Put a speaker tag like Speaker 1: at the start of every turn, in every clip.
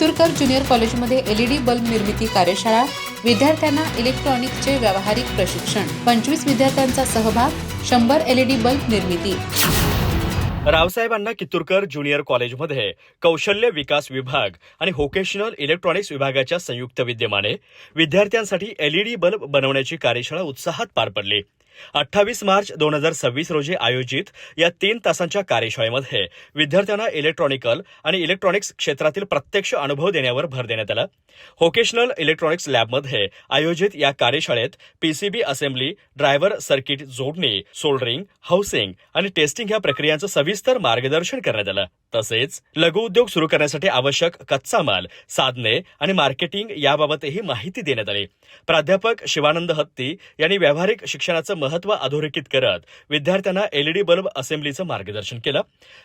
Speaker 1: कित्तूरकर junior कॉलेजमध्ये LED bulb निर्मिती कार्यशाळा, विद्यार्थ्यांना इलेक्ट्रॉनिक्सचे व्यावहारिक प्रशिक्षण, 25 विद्यार्थ्यांचा सहभाग, 100 एलईडी बल्ब निर्मिती।
Speaker 2: रावसाहेबांना कित्तूरकर ज्युनियर कॉलेजमध्ये कौशल्य विकास विभाग आणि व्होकेशनल इलेक्ट्रॉनिक्स विभागाच्या संयुक्त विद्यमाने विद्यार्थ्यांसाठी एलईडी बल्ब बनवण्याची कार्यशाळा उत्साहात पार पडली। 28 मार्च 2026 रोजी आयोजित या 3 तासांच्या कार्यशाळेमध्ये विद्यार्थ्यांना इलेक्ट्रॉनिकल आणि इलेक्ट्रॉनिक्स क्षेत्रातील प्रत्यक्ष अनुभव देण्यावर भर देण्यात आला। व्होकेशनल इलेक्ट्रॉनिक्स लॅबमध्ये आयोजित या कार्यशाळेत पीसीबी असेंब्ली, ड्रायव्हर सर्किट जोडणी, सोल्डरिंग, हाऊसिंग आणि टेस्टिंग या प्रक्रियांचं सविस्तर मार्गदर्शन करण्यात आलं। तसेच लघु उद्योग सुरू करण्यासाठी आवश्यक कच्चा माल, साधने आणि मार्केटिंग याबाबतही माहिती देण्यात आली। प्राध्यापक शिवानंद हत्ती यांनी व्यावहारिक शिक्षणाचं महत्त्व अधोरेखित करत विद्यार्थ्यांना एलईडी बल्ब असेंब्लीचं मार्गदर्शन केलं।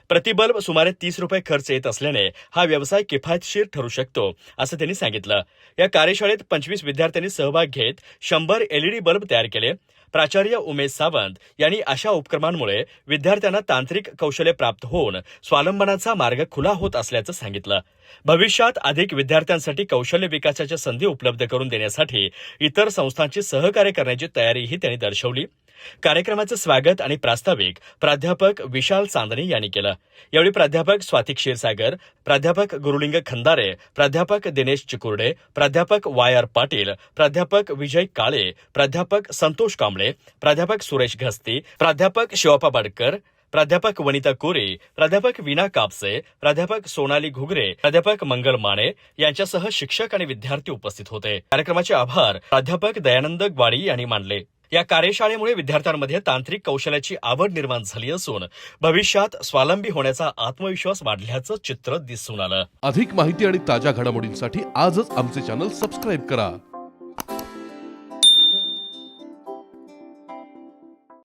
Speaker 2: प्रति बल्ब सुमारे 30 रुपये खर्च येत असल्याने हा व्यवसाय किफायतशीर ठरू शकतो असं त्यांनी सांगितलं। या कार्यशाळेत 25 विद्यार्थ्यांनी सहभाग घेत 100 एलईडी बल्ब तयार केले। प्राचार्य उमेश सावंत यांनी अशा उपक्रमांमुळे विद्यार्थ्यांना तांत्रिक कौशल्य प्राप्त होऊन स्वावलंबनाचा मार्ग खुला होत असल्याचं सांगितलं। भविष्यात अधिक विद्यार्थ्यांसाठी कौशल्य विकासाच्या संधी उपलब्ध करून देण्यासाठी इतर संस्थांची सहकार्य करण्याची तयारीही त्यांनी दर्शवली। कार्यक्रमाचं स्वागत आणि प्रास्ताविक प्राध्यापक विशाल चांदणे यांनी केलं। यावेळी प्राध्यापक स्वाती क्षीरसागर, प्राध्यापक गुरुलिंग खंदारे, प्राध्यापक दिनेश चिकुर्डे, प्राध्यापक वाय.आर. पाटील, प्राध्यापक विजय काळे, प्राध्यापक संतोष कांबळे, प्राध्यापक सुरेश घस्ती, प्राध्यापक शिवापा बडकर, प्राध्यापक वनिता कोरे, प्राध्यापक विना कापसे, प्राध्यापक सोनाली घुगरे, प्राध्यापक मंगल माने यांच्यासह शिक्षक आणि विद्यार्थी उपस्थित होते। कार्यक्रमाचे आभार प्राध्यापक दयानंद ग्वाडी यांनी मानले। या कार्यशाळेमुळे विद्यार्थ्यांमध्ये तांत्रिक कौशल्याची आवड निर्माण झाली असून भविष्यात स्वावलंबी होण्याचा आत्मविश्वास वाढल्याचं चित्र दिसून आलं।
Speaker 3: अधिक माहिती आणि ताज्या घडामोडींसाठी आजच आमचे चॅनल सबस्क्राईब करा।